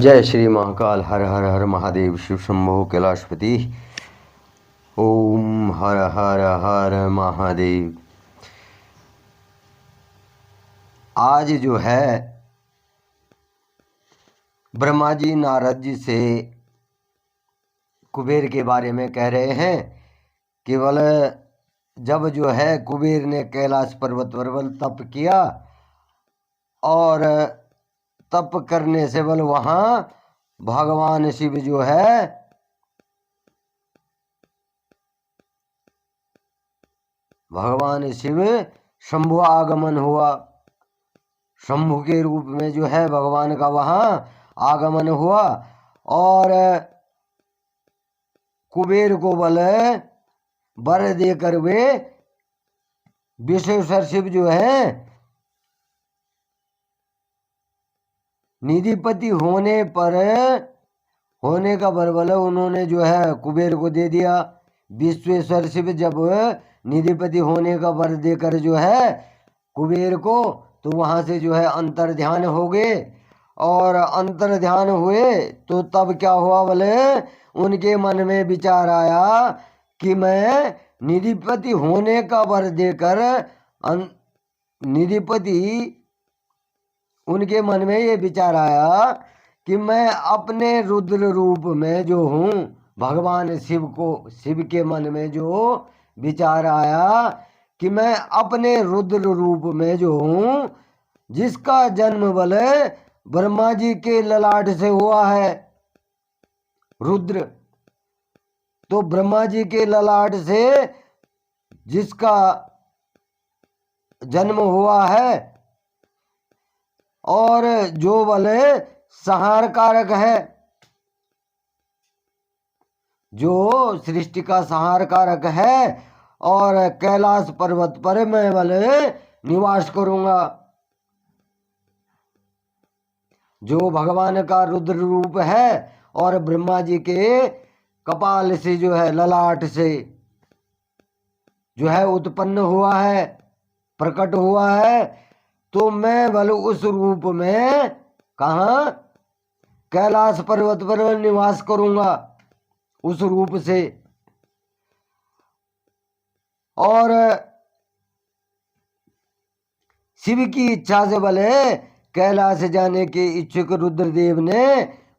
जय श्री महाकाल। हर हर हर महादेव। शिव शंभो कैलाशपति। ओम हर हर हर महादेव। आज जो है ब्रह्मा जी नारद जी से कुबेर के बारे में कह रहे हैं। केवल जब जो है कुबेर ने कैलाश पर्वत पर तप किया और तप करने से बल वहाँ भगवान शिव जो है भगवान शिव शंभु आगमन हुआ। शंभु के रूप में जो है भगवान का वहाँ आगमन हुआ और कुबेर को बल वर देकर वे विश्वेश्वर शिव जो है निधिपति होने का बल उन्होंने जो है कुबेर को दे दिया। विश्वेश्वर शिव जब निधिपति होने का वर देकर जो है कुबेर को, तो वहाँ से जो है अंतर ध्यान हो गए और अंतर ध्यान हुए तो तब क्या हुआ बोले उनके मन में विचार आया कि मैं निधिपति होने का वर देकर निधिपति उनके मन में ये विचार आया कि मैं अपने रुद्र रूप में जो हूँ भगवान शिव के मन में जो विचार आया कि मैं अपने रुद्र रूप में जो हूँ जिसका जन्म बल ब्रह्मा जी के ललाट से हुआ है रुद्र, तो ब्रह्मा जी के ललाट से जिसका जन्म हुआ है और जो बल संहार कारक है, जो सृष्टि का संहार कारक है और कैलाश पर्वत पर मैं बल निवास करूंगा। जो भगवान का रुद्र रूप है और ब्रह्मा जी के कपाल से जो है ललाट से जो है उत्पन्न हुआ है, प्रकट हुआ है, तो मैं बल उस रूप में कहाँ कैलाश पर्वत पर निवास करूंगा उस रूप से। और शिव की इच्छा से बल कैलाश जाने के इच्छुक रुद्रदेव ने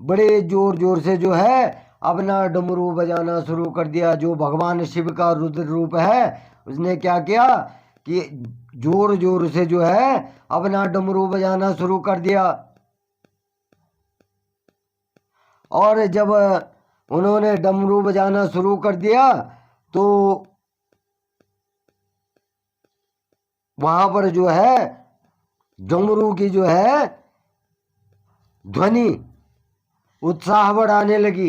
बड़े जोर जोर से जो है अपना डमरू बजाना शुरू कर दिया। जो भगवान शिव का रुद्र रूप है उसने क्या किया कि जोर जोर से जो है अपना डमरू बजाना शुरू कर दिया। और जब उन्होंने डमरू बजाना शुरू कर दिया तो वहां पर जो है डमरू की जो है ध्वनि उत्साह बढ़ाने लगी।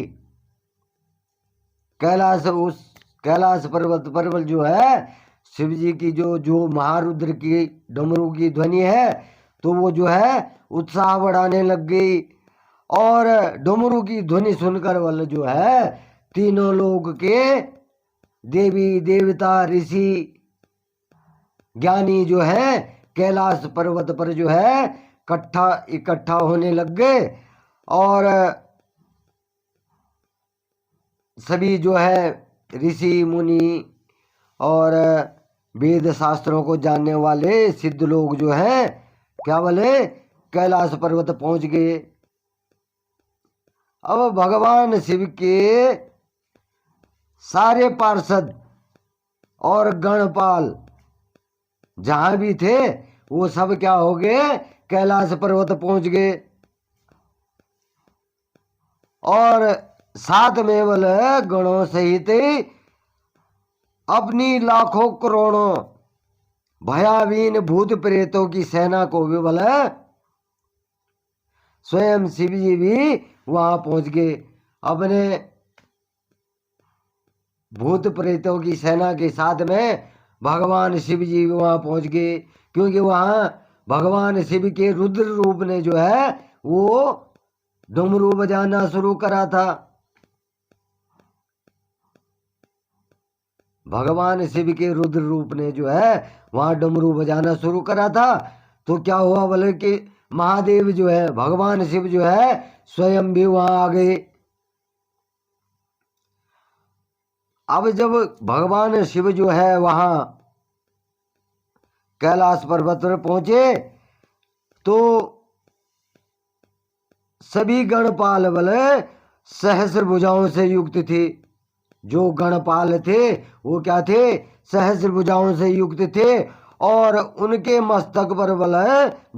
कैलाश पर्वत पर जो है शिव जी की जो महारुद्र की डमरू की ध्वनि है तो वो जो है उत्साह बढ़ाने लग गई। और डमरू की ध्वनि सुनकर वाले जो है तीनों लोग के देवी देवता ऋषि ज्ञानी जो है कैलाश पर्वत पर जो है इकट्ठा होने लग गए और सभी जो है ऋषि मुनि और वेद शास्त्रों को जानने वाले सिद्ध लोग जो हैं क्या बोले कैलाश पर्वत पहुंच गए। अब भगवान शिव के सारे पार्षद और गणपाल जहां भी थे वो सब क्या हो गए कैलाश पर्वत पहुंच गए और साथ में बल गणों सहित अपनी लाखों करोड़ों भयावीन भूत प्रेतों की सेना को भी बल स्वयं शिव जी भी वहां पहुंच गए। अपने भूत प्रेतों की सेना के साथ में भगवान शिव जी वहां पहुंच गए, क्योंकि वहां भगवान शिव के रुद्र रूप ने जो है वो डमरू बजाना शुरू करा था। भगवान शिव के रुद्र रूप ने जो है वहां डमरू बजाना शुरू करा था। तो क्या हुआ बोले कि महादेव जो है, भगवान शिव जो है स्वयं भी वहां आ गए। अब जब भगवान शिव जो है वहां कैलाश पर्वत पर पहुंचे तो सभी गणपाल बल सहस्र भुजाओं से युक्त थे। जो गणपाल थे वो क्या थे? सहस्र भुजाओं से युक्त थे और उनके मस्तक पर बल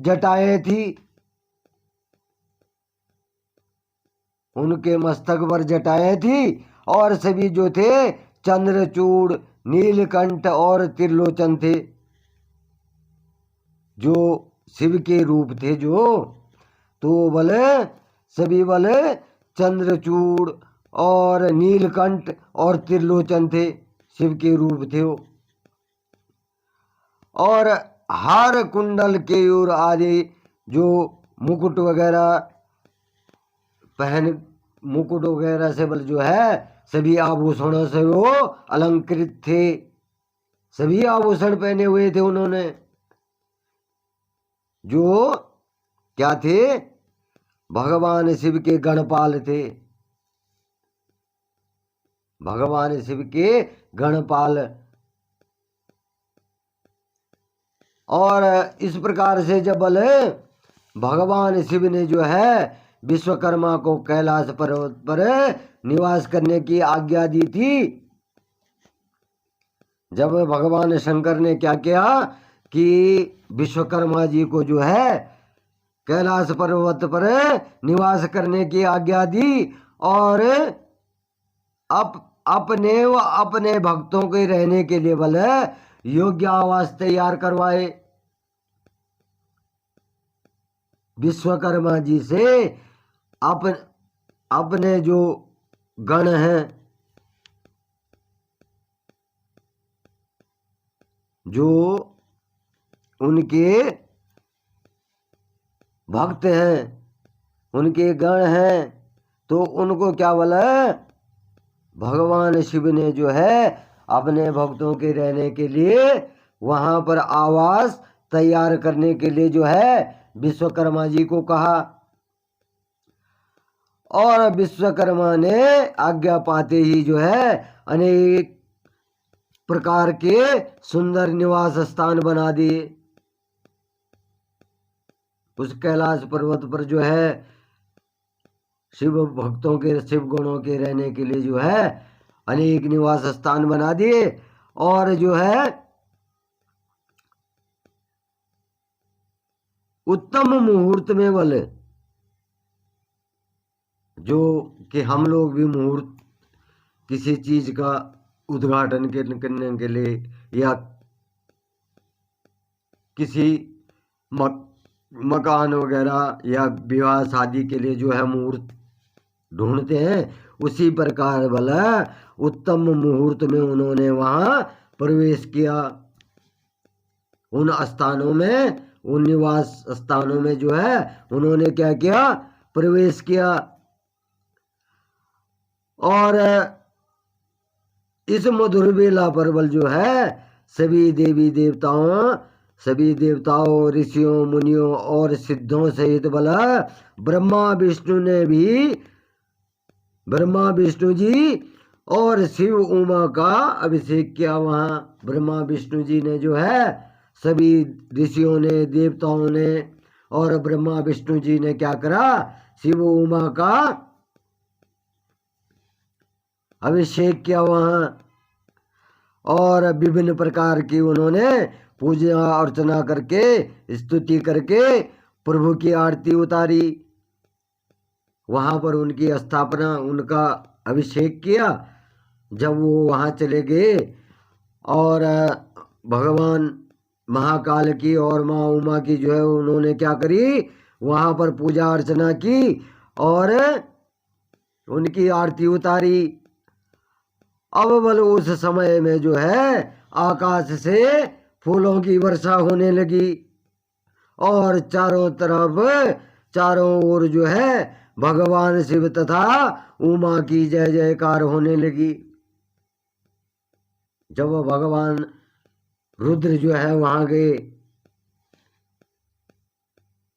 जटाएं थी। उनके मस्तक पर जटाएं थी और सभी जो थे चंद्रचूड़, नीलकंठ और त्रिलोचन थे। जो शिव के रूप थे जो, तो बल सभी बल चंद्रचूड़ और नीलकंठ और त्रिलोचन थे, शिव के रूप थे वो। और हार कुंडल केयूर आदि जो मुकुट वगैरह मुकुट वगैरह से बल जो है सभी आभूषणों से वो अलंकृत थे। सभी आभूषण पहने हुए थे उन्होंने। जो क्या थे? भगवान शिव के गणपाल थे। भगवान शिव के गणपाल। और इस प्रकार से जब बल भगवान शिव ने जो है विश्वकर्मा को कैलाश पर्वत पर निवास करने की आज्ञा दी थी, जब भगवान शंकर ने क्या किया कि विश्वकर्मा जी को जो है कैलाश पर्वत पर निवास करने की आज्ञा दी और अपने व अपने भक्तों के रहने के लिए बल योग्य आवास तैयार करवाए। विश्वकर्मा जी से अपने जो गण हैं, जो उनके भक्त हैं, उनके गण हैं, तो उनको क्या बोला? भगवान शिव ने जो है अपने भक्तों के रहने के लिए वहां पर आवास तैयार करने के लिए जो है विश्वकर्मा जी को कहा। और विश्वकर्मा ने आज्ञा पाते ही जो है अनेक प्रकार के सुंदर निवास स्थान बना दिए। उस कैलाश पर्वत पर जो है शिव भक्तों के, शिव गणों के रहने के लिए जो है अनेक निवास स्थान बना दिए। और जो है उत्तम मुहूर्त में बल, जो कि हम लोग भी मुहूर्त किसी चीज का उद्घाटन करने के लिए या किसी मकान वगैरह या विवाह शादी के लिए जो है मुहूर्त ढूंढते हैं, उसी प्रकार वाला उत्तम मुहूर्त में उन्होंने वहां प्रवेश किया। उन स्थानों में, उन निवास स्थानों में जो है उन्होंने क्या किया? प्रवेश किया। और इस मधुर बेला पर बल जो है सभी देवी देवताओं, सभी देवताओं, ऋषियों, मुनियों और सिद्धों सहित बला ब्रह्मा विष्णु ने भी, ब्रह्मा विष्णु जी और शिव उमा का अभिषेक किया। वहां ब्रह्मा विष्णु जी ने जो है सभी ऋषियों ने, देवताओं ने और ब्रह्मा विष्णु जी ने क्या करा? शिव उमा का अभिषेक किया वहां। और विभिन्न प्रकार की उन्होंने पूजा अर्चना करके, स्तुति करके प्रभु की आरती उतारी। वहां पर उनकी स्थापना, उनका अभिषेक किया। जब वो वहां चले गए और भगवान महाकाल की और माँ उमा की जो है उन्होंने क्या करी? वहां पर पूजा अर्चना की और उनकी आरती उतारी। अब बल उस समय में जो है आकाश से फूलों की वर्षा होने लगी और चारों तरफ, चारों ओर जो है भगवान शिव तथा उमा की जय जयकार होने लगी। जब भगवान रुद्र जो है वहां गए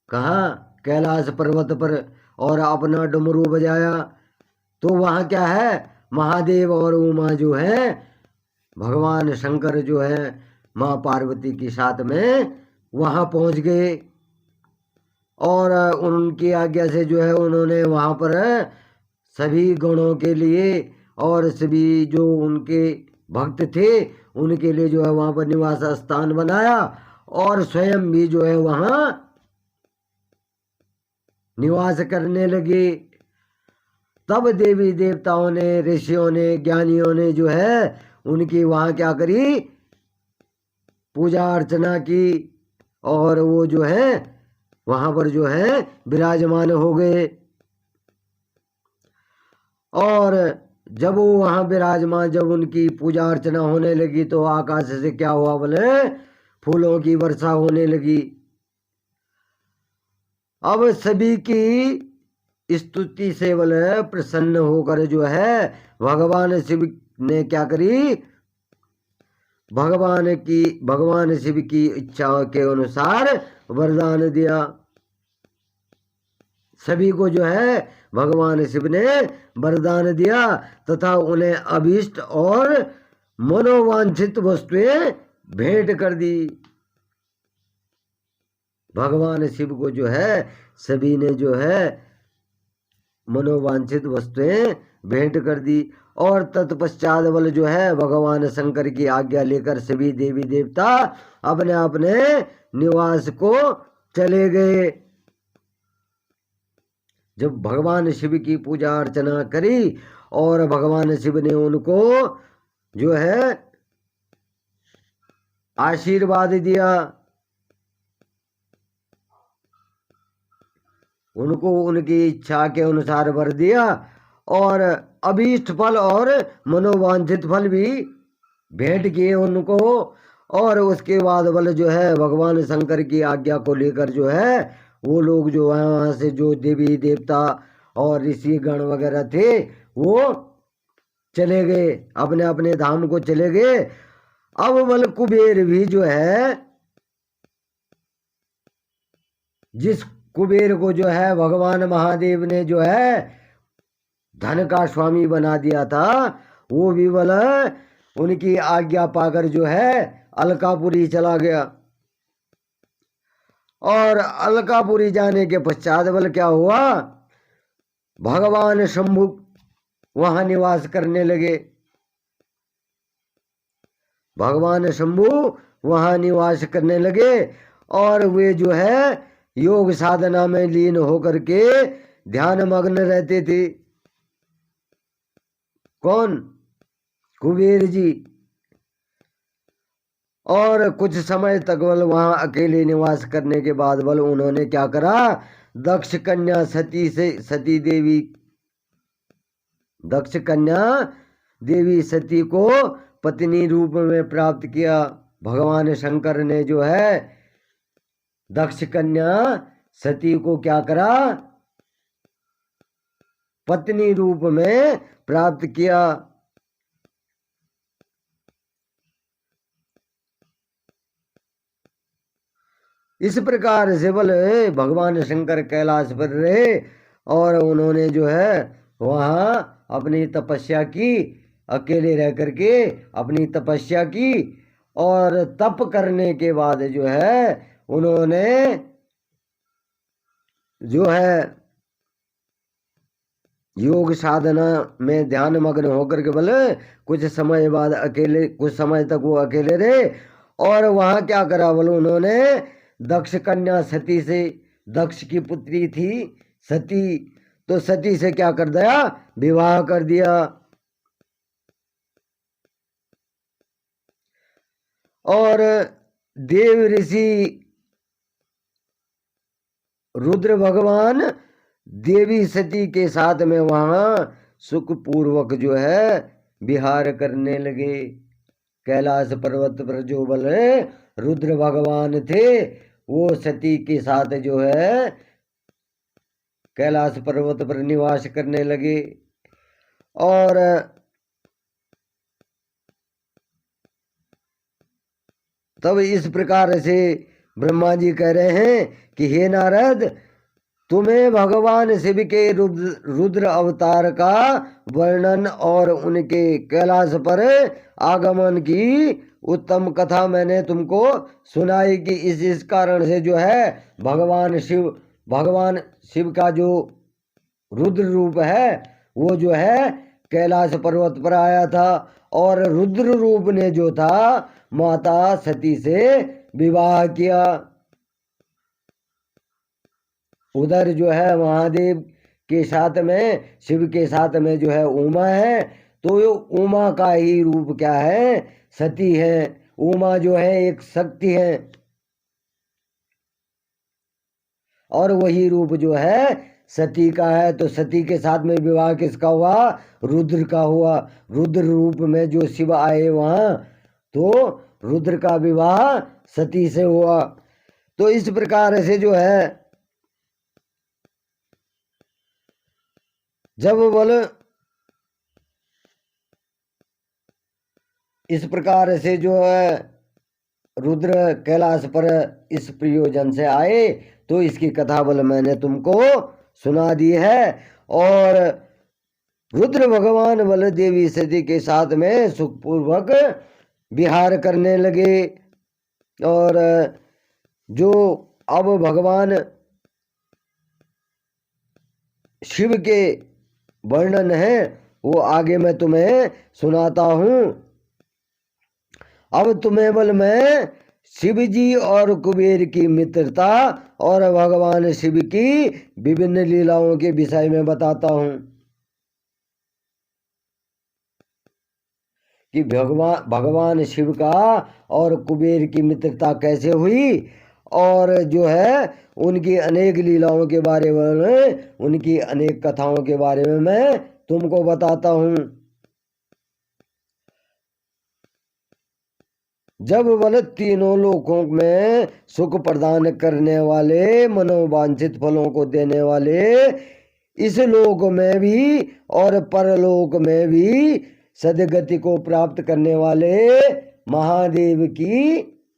कहाँ? कैलाश पर्वत पर, और अपना डमरू बजाया। तो वहाँ क्या है, महादेव और उमा जो है, भगवान शंकर जो है माँ पार्वती के साथ में वहाँ पहुँच गए। और उनकी आज्ञा से जो है उन्होंने वहाँ पर सभी गणों के लिए और सभी जो उनके भक्त थे उनके लिए जो है वहाँ पर निवास स्थान बनाया, और स्वयं भी जो है वहाँ निवास करने लगे। तब देवी देवताओं ने, ऋषियों ने, ज्ञानियों ने जो है उनकी वहाँ क्या करी, पूजा अर्चना की, और वो जो है वहाँ पर जो है विराजमान हो गए। और जब वो वहाँ विराजमान, जब उनकी पूजा अर्चना होने लगी तो आकाश से क्या हुआ बोले, फूलों की वर्षा होने लगी। अब सभी की स्तुति से बोले प्रसन्न होकर जो है भगवान शिव ने क्या करी, भगवान शिव की इच्छा के अनुसार वरदान दिया। सभी को जो है भगवान शिव ने वरदान दिया तथा उन्हें अभीष्ट और मनोवांछित वस्तुएं भेंट कर दी। भगवान शिव को जो है सभी ने जो है मनोवांछित वस्तुएं भेंट कर दी। और तत्पश्चात बल जो है भगवान शंकर की आज्ञा लेकर सभी देवी देवता अपने अपने निवास को चले गए। जब भगवान शिव की पूजा अर्चना करी और भगवान शिव ने उनको जो है आशीर्वाद दिया, उनको उनकी इच्छा के अनुसार वर दिया, और अभीष्ट फल और मनोवांछित फल भी भेंट किए उनको। और उसके बाद बल जो है भगवान शंकर की आज्ञा को लेकर जो है वो लोग जो है वहाँ से जो देवी देवता और ऋषि गण वगैरह थे वो चले गए, अपने अपने धाम को चले गए। अब बल कुबेर भी जो है, जिस कुबेर को जो है भगवान महादेव ने जो है धन का स्वामी बना दिया था, वो भी बल उनकी आज्ञा पाकर जो है अलकापुरी चला गया। और अलकापुरी जाने के पश्चात बल क्या हुआ, भगवान शंभु वहां निवास करने लगे। भगवान शंभु वहां निवास करने लगे और वे जो है योग साधना में लीन होकर के ध्यान मग्न रहते थे। कौन? कुबेर जी। और कुछ समय तक बल वहां अकेले निवास करने के बाद बल उन्होंने क्या करा, दक्ष कन्या सती को पत्नी रूप में प्राप्त किया। भगवान शंकर ने जो है दक्ष कन्या सती को क्या करा, पत्नी रूप में प्राप्त किया। इस प्रकार से बल भगवान शंकर कैलाश पर रहे और उन्होंने जो है वहाँ अपनी तपस्या की, अकेले रह करके अपनी तपस्या की। और तप करने के बाद जो है उन्होंने जो है योग साधना में ध्यान मग्न होकर के बल कुछ समय बाद कुछ समय तक वो अकेले रहे। और वहाँ क्या करा बोलो, उन्होंने दक्ष कन्या सती से, दक्ष की पुत्री थी सती, तो सती से क्या कर दिया, विवाह कर दिया। और देव ऋषि रुद्र भगवान देवी सती के साथ में वहां सुखपूर्वक जो है विहार करने लगे। कैलाश पर्वत पर जो बल रुद्र भगवान थे वो सती के साथ जो है कैलाश पर्वत पर निवास करने लगे। और तब इस प्रकार से ब्रह्मा जी कह रहे हैं कि हे नारद, तुम्हें भगवान शिव के रुद्र अवतार का वर्णन और उनके कैलाश पर आगमन की उत्तम कथा मैंने तुमको सुनाई कि इस कारण से जो है भगवान शिव का जो रुद्र रूप है वो जो है कैलाश पर्वत पर आया था, और रुद्र रूप ने जो था माता सती से विवाह किया। उधर जो है महादेव के साथ में, शिव के साथ में जो है उमा है, तो ये उमा का ही रूप क्या है, सती है। उमा जो है एक शक्ति है, और वही रूप जो है सती का है। तो सती के साथ में विवाह किसका हुआ, रुद्र का हुआ। रुद्र रूप में जो शिव आए वहां, तो रुद्र का विवाह सती से हुआ। तो इस प्रकार से जो है जब बोल इस प्रकार से जो है रुद्र कैलाश पर इस प्रयोजन से आए, तो इसकी कथा बल मैंने तुमको सुना दी है। और रुद्र भगवान बल देवी सती के साथ में सुखपूर्वक विहार करने लगे। और जो अब भगवान शिव के वर्णन है वो आगे मैं तुम्हें सुनाता हूं। अब तुम्हें बल मैं शिव जी और कुबेर की मित्रता और भगवान शिव की विभिन्न लीलाओं के विषय में बताता हूं कि भगवान शिव का और कुबेर की मित्रता कैसे हुई, और जो है उनकी अनेक लीलाओं के बारे में, उनकी अनेक कथाओं के बारे में मैं तुमको बताता हूं। जब बल तीनों लोकों में सुख प्रदान करने वाले, मनोवांछित फलों को देने वाले, इस लोक में भी और परलोक में भी सदगति को प्राप्त करने वाले महादेव की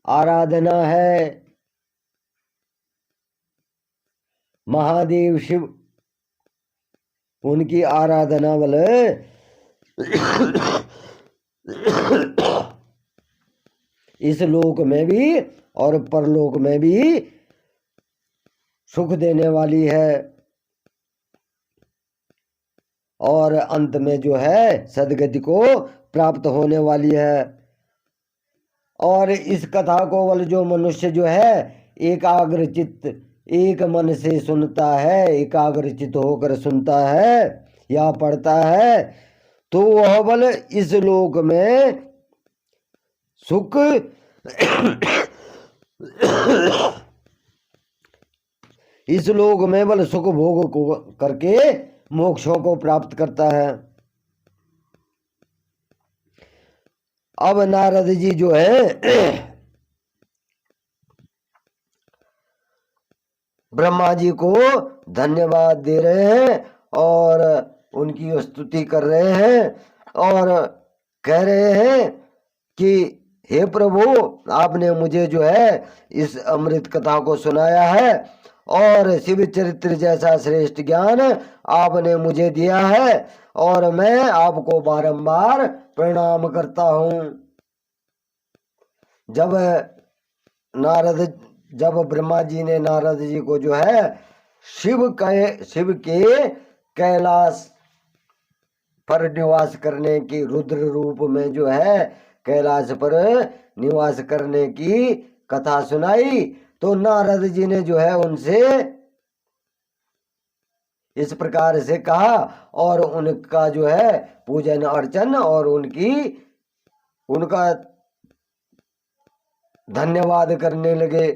आराधना है। महादेव शिव, उनकी आराधना बल इस लोक में भी और परलोक में भी सुख देने वाली है, और अंत में जो है सदगति को प्राप्त होने वाली है। और इस कथा को बल जो मनुष्य जो है एकाग्रचित्त, एक मन से सुनता है, एकाग्रचित्त होकर सुनता है या पढ़ता है, तो वह बल इस लोक में सुख इस लोक में बल सुख भोग को करके मोक्षों को प्राप्त करता है। अब नारद जी जो है ब्रह्मा जी को धन्यवाद दे रहे हैं और उनकी स्तुति कर रहे हैं, और कह रहे हैं कि हे प्रभु, आपने मुझे जो है इस अमृत कथा को सुनाया है, और शिव चरित्र जैसा श्रेष्ठ ज्ञान आपने मुझे दिया है, और मैं आपको बारंबार प्रणाम करता हूं। जब ब्रह्मा जी ने नारद जी को जो है शिव के कैलाश पर निवास करने की, रुद्र रूप में जो है कैलाश पर निवास करने की कथा सुनाई, तो नारद जी ने जो है उनसे इस प्रकार से कहा, और उनका जो है पूजन अर्चन और उनका धन्यवाद करने लगे।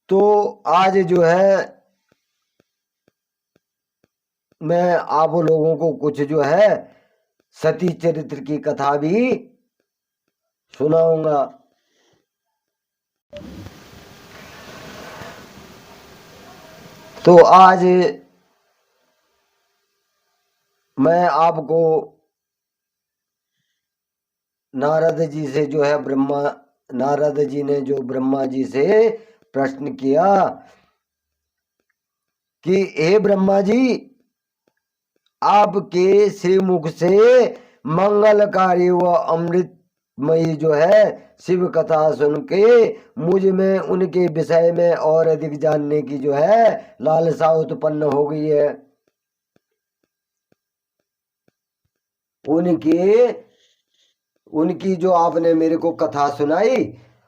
तो आज जो है मैं आप लोगों को कुछ जो है सती चरित्र की कथा भी सुनाऊंगा। तो आज मैं आपको नारद जी से जो है ब्रह्मा नारद जी ने जो ब्रह्मा जी से प्रश्न किया कि हे ब्रह्मा जी, आपके श्रीमुख से मंगलकारी व अमृतमयी जो है शिव कथा सुन के मुझ में उनके विषय में और अधिक जानने की जो है लालसा उत्पन्न हो गई है। उनकी जो आपने मेरे को कथा सुनाई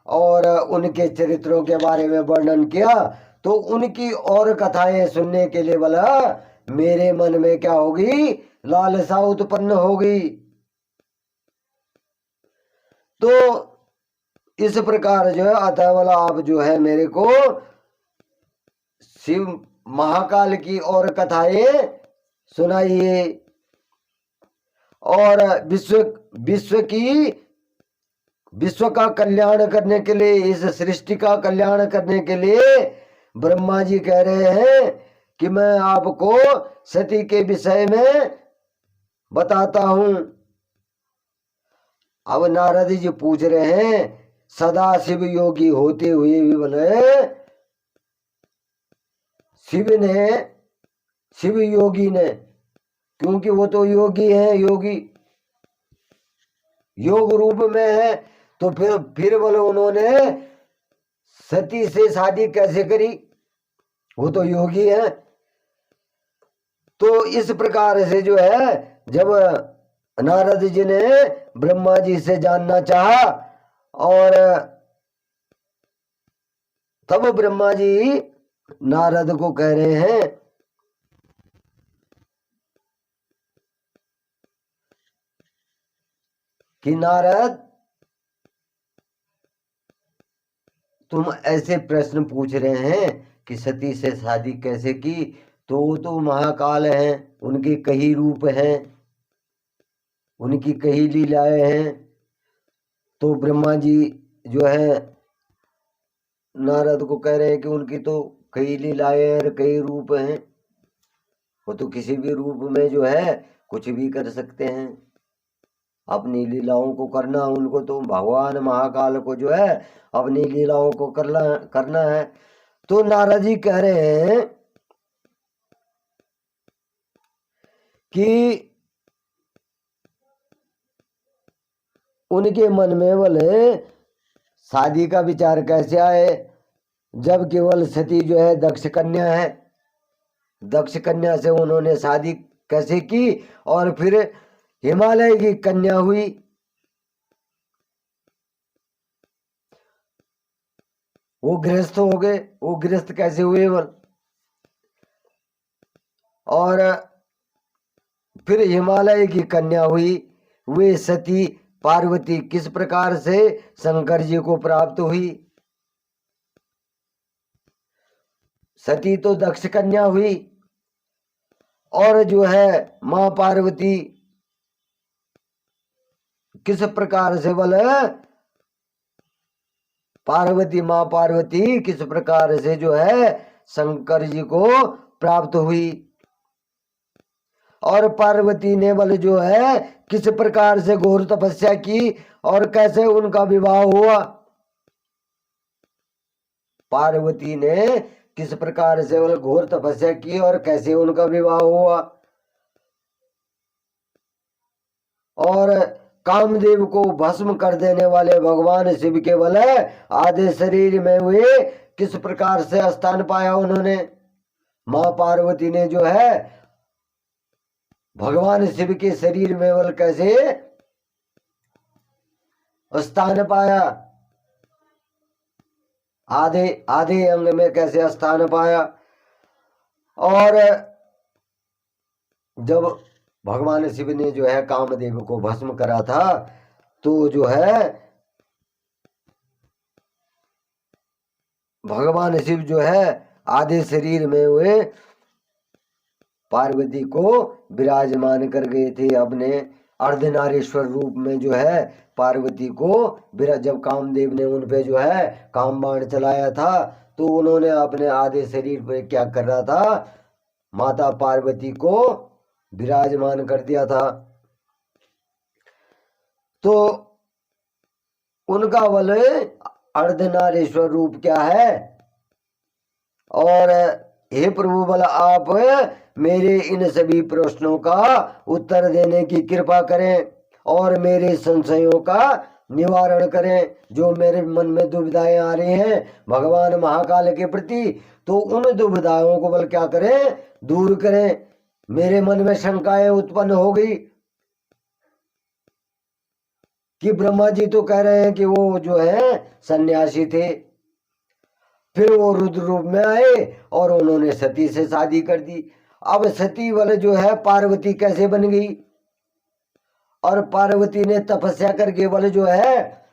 और उनके चरित्रों के बारे में वर्णन किया, तो उनकी और कथाएं सुनने के लिए बोला मेरे मन में क्या होगी, लालसा उत्पन्न होगी। तो इस प्रकार जो है अतः बोला आप जो है मेरे को शिव महाकाल की और कथाएं सुनाइए और विश्व का कल्याण करने के लिए, इस सृष्टि का कल्याण करने के लिए ब्रह्मा जी कह रहे हैं कि मैं आपको सती के विषय में बताता हूं। अब नारद जी पूछ रहे हैं सदा शिव योगी होते हुए भी बोले शिव योगी ने, क्योंकि वो तो योगी है, योगी योग रूप में है, तो फिर बोले उन्होंने सती से शादी कैसे करी, वो तो योगी है। तो इस प्रकार से जो है जब नारद जी ने ब्रह्मा जी से जानना चाहा और तब ब्रह्मा जी नारद को कह रहे हैं कि नारद, तुम ऐसे प्रश्न पूछ रहे हैं कि सती से शादी कैसे की, तो वो तो महाकाल हैं, उनके कई रूप हैं, उनकी कई लीलाएं हैं। तो ब्रह्मा जी जो है नारद को कह रहे हैं कि उनकी तो कई लीलाएं और कई रूप हैं, वो तो किसी भी रूप में जो है कुछ भी कर सकते हैं, अपनी लीलाओं को करना उनको, तो भगवान महाकाल को जो है अपनी लीलाओं को करना है। तो नारद जी कह रहे हैं कि उनके मन में बोले शादी का विचार कैसे आए, जब केवल सती जो है दक्ष कन्या है, दक्ष कन्या से उन्होंने शादी कैसे की और फिर हिमालय की कन्या हुई। वो गृहस्थ हो गए, वो गृहस्थ कैसे हुए बोल, और फिर हिमालय की कन्या हुई, वे सती पार्वती किस प्रकार से शंकर जी को प्राप्त हुई। सती तो दक्ष कन्या हुई और जो है मां पार्वती किस प्रकार से बोले, मां पार्वती किस प्रकार से जो है शंकर जी को प्राप्त हुई, और पार्वती ने बल जो है किस प्रकार से घोर तपस्या की और कैसे उनका विवाह हुआ। पार्वती ने किस प्रकार से बल घोर तपस्या की और कैसे उनका विवाह हुआ, और कामदेव को भस्म कर देने वाले भगवान शिव के बल आधे शरीर में हुए किस प्रकार से स्थान पाया उन्होंने। मां पार्वती ने जो है भगवान शिव के शरीर में बल कैसे स्थान पाया, आधे आधे अंग में कैसे स्थान पाया। और जब भगवान शिव ने जो है कामदेव को भस्म करा था, तो जो है भगवान शिव जो है आधे शरीर में हुए पार्वती को विराजमान कर गए थे अपने अर्धनारीश्वर रूप में, जो है पार्वती को जब कामदेव ने उन पे जो है कामबाण चलाया था, तो उन्होंने अपने आधे शरीर पे क्या कर रहा था, माता पार्वती को विराजमान कर दिया था। तो उनका बल अर्धनारीश्वर रूप क्या है। और हे प्रभु बल आप मेरे इन सभी प्रश्नों का उत्तर देने की कृपा करें और मेरे संशयों का निवारण करें। जो मेरे मन में दुविधाएं आ रही हैं भगवान महाकाल के प्रति, तो उन दुविधाओं को बल क्या करें, दूर करें। मेरे मन में शंकाएं उत्पन्न हो गई कि ब्रह्मा जी तो कह रहे हैं कि वो जो है सन्यासी थे, फिर वो रुद्र रूप में आए और उन्होंने सती से शादी कर दी। अब सती वाले जो है पार्वती कैसे बन गई, और पार्वती ने तपस्या करके वाले जो है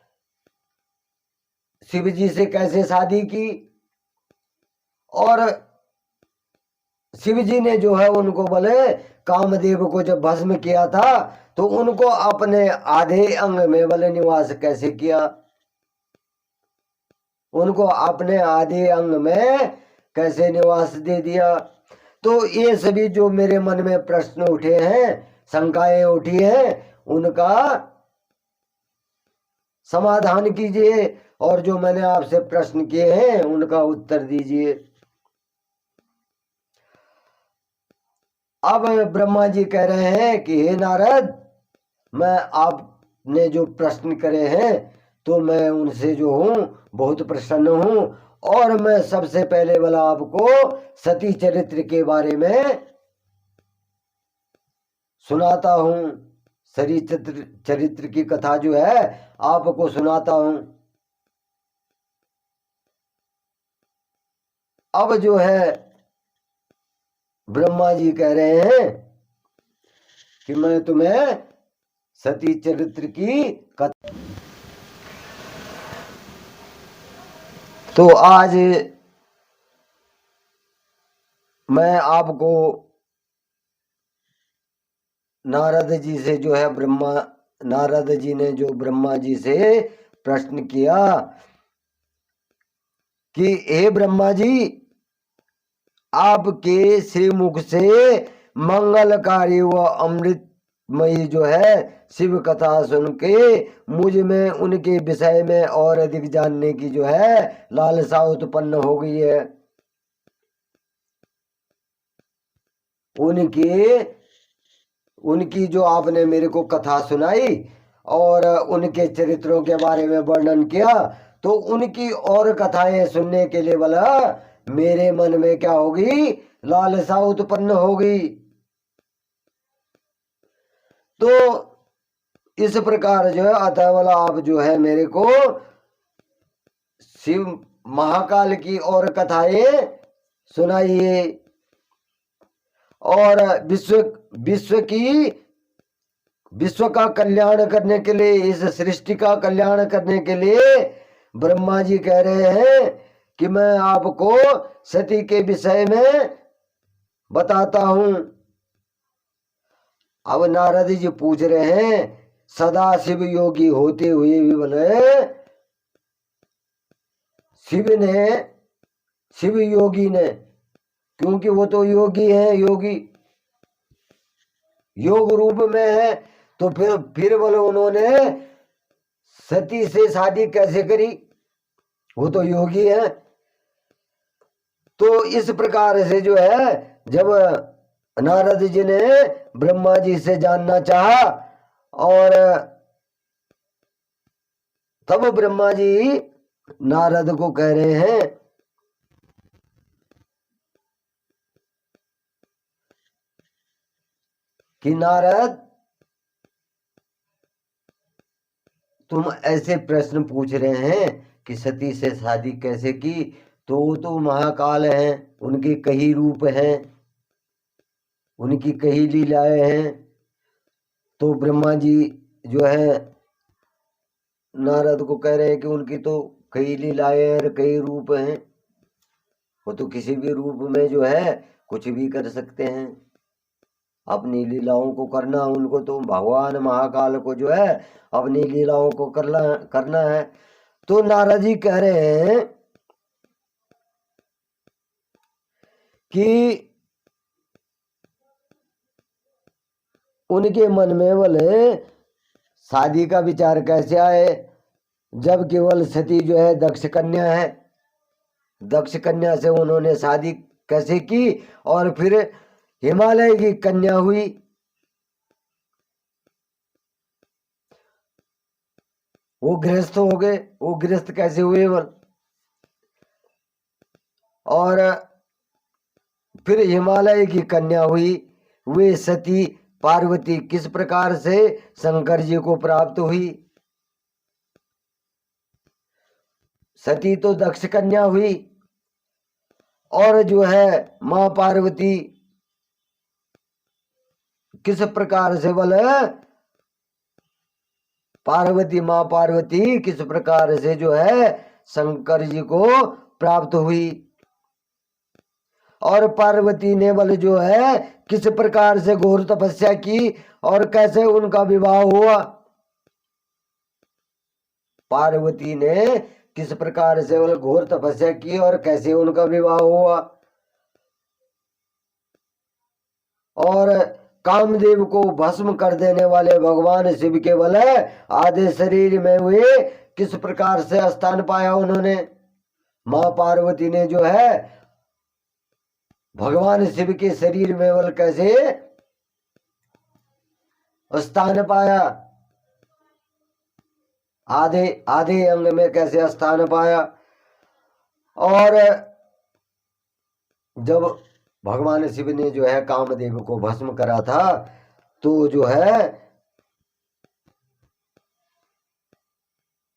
शिव जी से कैसे शादी की, और शिव जी ने जो है उनको बोले कामदेव को जब भस्म किया था तो उनको अपने आधे अंग में बोले निवास कैसे किया, उनको अपने आधे अंग में कैसे निवास दे दिया। तो ये सभी जो मेरे मन में प्रश्न उठे हैं, शंकाएं उठी हैं, उनका समाधान कीजिए और जो मैंने आपसे प्रश्न किए हैं उनका उत्तर दीजिए। अब ब्रह्मा जी कह रहे हैं कि हे नारद, मैं आपने जो प्रश्न करे हैं तो मैं उनसे जो हूं बहुत प्रसन्न हूं, और मैं सबसे पहले वाला आपको सती चरित्र के बारे में सुनाता हूं। सती चरित्र की कथा जो है आपको सुनाता हूं। अब जो है ब्रह्मा जी कह रहे हैं कि मैं तुम्हें सती चरित्र की कथा, तो आज मैं आपको नारद जी से जो है नारद जी ने जो ब्रह्मा जी से प्रश्न किया कि हे ब्रह्मा जी, आपके श्रीमुख से मंगलकारी व अमृतमयी जो है शिव कथा सुन के मुझ में उनके विषय में और अधिक जानने की जो है लालसा उत्पन्न हो गई है। उनकी जो आपने मेरे को कथा सुनाई और उनके चरित्रों के बारे में वर्णन किया, तो उनकी और कथाएं सुनने के लिए बोला मेरे मन में क्या होगी, लालसा उत्पन्न होगी। तो इस प्रकार जो है अतः बोला आप जो है मेरे को शिव महाकाल की और कथाएं सुनाइए, और विश्व का कल्याण करने के लिए, इस सृष्टि का कल्याण करने के लिए ब्रह्मा जी कह रहे हैं कि मैं आपको सती के विषय में बताता हूं। अब नारद जी पूछ रहे हैं सदा शिव योगी होते हुए भी बोले शिव योगी ने, क्योंकि वो तो योगी है, योगी योग रूप में है, तो फिर बोले उन्होंने सती से शादी कैसे करी, वो तो योगी है। तो इस प्रकार से जो है जब नारद जी ने ब्रह्मा जी से जानना चाहा, और तब ब्रह्मा जी नारद को कह रहे हैं कि नारद, तुम ऐसे प्रश्न पूछ रहे हैं कि सती से शादी कैसे की, तो वो तो महाकाल हैं, उनके कई रूप हैं, उनकी कई लीलाएं हैं। तो ब्रह्मा जी जो है नारद को कह रहे हैं कि उनकी तो कई लीलाएं और कई रूप हैं, वो तो किसी भी रूप में जो है कुछ भी कर सकते हैं, अपनी लीलाओं को करना उनको, तो भगवान महाकाल को जो है अपनी लीलाओं को करना है। तो नारद जी कह रहे हैं कि उनके मन में बोले शादी का विचार कैसे आए, जब केवल सती जो है दक्ष कन्या है, दक्ष कन्या से उन्होंने शादी कैसे की, और फिर हिमालय की कन्या हुई। वो गृहस्थ हो गए, वो गृहस्थ कैसे हुए बोल। और फिर हिमालय की कन्या हुई, वे सती पार्वती किस प्रकार से शंकर जी को प्राप्त हुई। सती तो दक्ष कन्या हुई, और जो है मां पार्वती किस प्रकार से बोले, पार्वती मां पार्वती किस प्रकार से जो है शंकर जी को प्राप्त हुई। और पार्वती ने बल जो है किस प्रकार से घोर तपस्या की, और कैसे उनका विवाह हुआ। पार्वती ने किस प्रकार से बल घोर तपस्या की और कैसे उनका विवाह हुआ। और कामदेव को भस्म कर देने वाले भगवान शिव के बल आधे शरीर में हुए किस प्रकार से स्थान पाया उन्होंने। मां पार्वती ने जो है भगवान शिव के शरीर में बल कैसे स्थान पाया, आधे आधे अंग में कैसे स्थान पाया। और जब भगवान शिव ने जो है कामदेव को भस्म करा था, तो जो है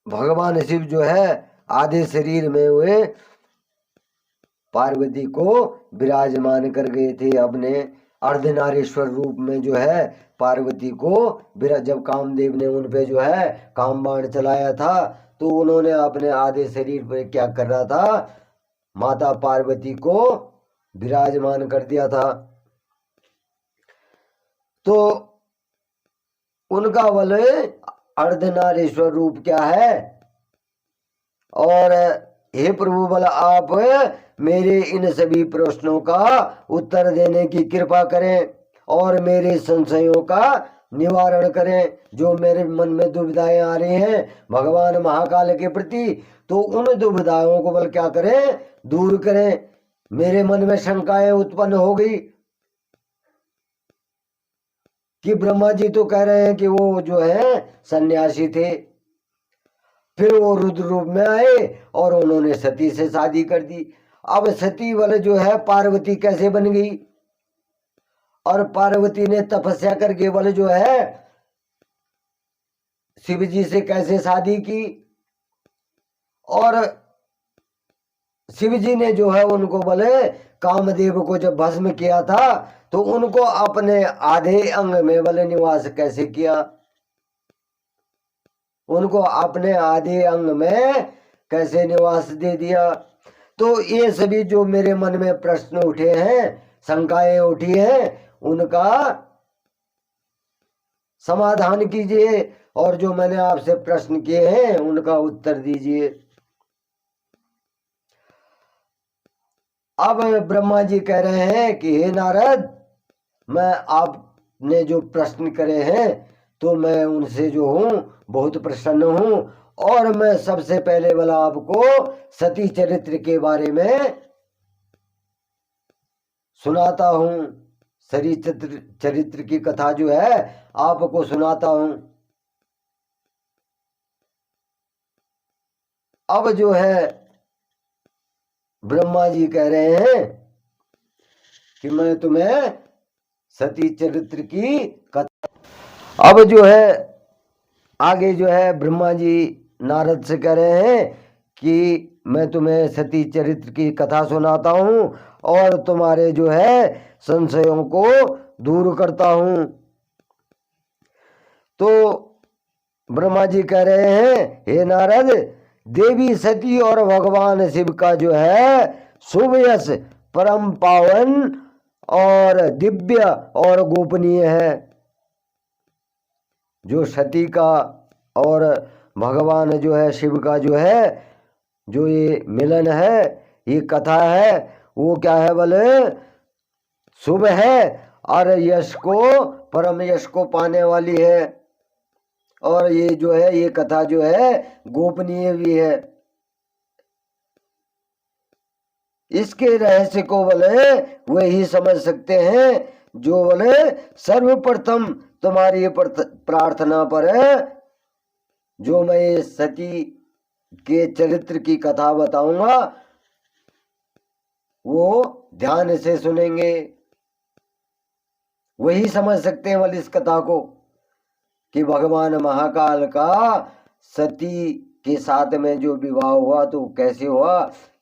भगवान शिव जो है आधे शरीर में हुए पार्वती को विराजमान कर गए थे अपने अर्धनारीश्वर रूप में। जो है पार्वती को जब कामदेव ने उन पे जो है काम बाण चलाया था, तो उन्होंने अपने आधे शरीर पर क्या कर रहा था, माता पार्वती को विराजमान कर दिया था। तो उनका बल अर्धनारीश्वर रूप क्या है। और हे प्रभु बल आप मेरे इन सभी प्रश्नों का उत्तर देने की कृपा करें और मेरे संशयों का निवारण करें। जो मेरे मन में दुविधाएं आ रही हैं भगवान महाकाल के प्रति, तो उन दुविधाओं को बल क्या करें, दूर करें। मेरे मन में शंकाएं उत्पन्न हो गई कि ब्रह्मा जी तो कह रहे हैं कि वो जो है सन्यासी थे, फिर वो रुद्र रूप में आए और उन्होंने सती से शादी कर दी। अब सती वाले जो है पार्वती कैसे बन गई, और पार्वती ने तपस्या करके वाले जो है शिव जी से कैसे शादी की। और शिव जी ने जो है उनको बोले कामदेव को जब भस्म किया था, तो उनको अपने आधे अंग में बोले निवास कैसे किया, उनको अपने आधे अंग में कैसे निवास दे दिया। तो ये सभी जो मेरे मन में प्रश्न उठे हैं, शंकाएं उठी हैं, उनका समाधान कीजिए, और जो मैंने आपसे प्रश्न किए हैं उनका उत्तर दीजिए। अब ब्रह्मा जी कह रहे हैं कि हे नारद, मैं आपने जो प्रश्न करे हैं तो मैं उनसे जो हूं बहुत प्रसन्न हूं, और मैं सबसे पहले वाला आपको सती चरित्र के बारे में सुनाता हूं। सती चरित्र की कथा जो है आपको सुनाता हूं। अब जो है ब्रह्मा जी कह रहे हैं कि मैं तुम्हें सती चरित्र की कथा। अब जो है आगे जो है ब्रह्मा जी नारद से कह रहे हैं कि मैं तुम्हें सती चरित्र की कथा सुनाता हूं और तुम्हारे जो है संशयों को दूर करता हूं। तो ब्रह्मा जी कह रहे हैं, हे नारद, देवी सती और भगवान शिव का जो है शुभ यश परम पावन और दिव्य और गोपनीय है। जो सती का और भगवान जो है शिव का जो है जो ये मिलन है, ये कथा है, वो क्या है बोले शुभ है और यश को परम यश को पाने वाली है। और ये जो है ये कथा जो है गोपनीय भी है। इसके रहस्य को बोले वही समझ सकते हैं जो बोले सर्वप्रथम तुम्हारी ये प्रार्थना पर है, जो मैं सती के चरित्र की कथा बताऊंगा वो ध्यान से सुनेंगे, वही समझ हैं वाली इस कथा को कि भगवान महाकाल का सती के साथ में जो विवाह हुआ तो कैसे हुआ,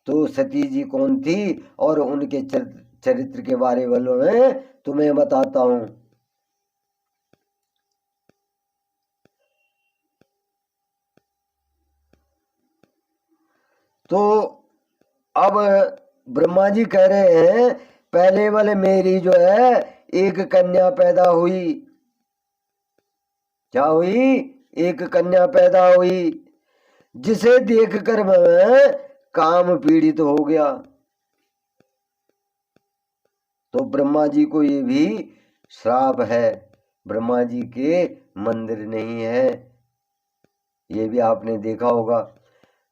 तो सती जी कौन थी और उनके चरित्र के बारे में तुम्हें बताता हूं। तो अब ब्रह्मा जी कह रहे हैं पहले वाले मेरी जो है एक कन्या पैदा हुई। क्या हुई? एक कन्या पैदा हुई, जिसे देखकर मैं काम पीड़ित हो गया। तो ब्रह्मा जी को ये भी श्राप है, ब्रह्मा जी के मंदिर नहीं है, ये भी आपने देखा होगा।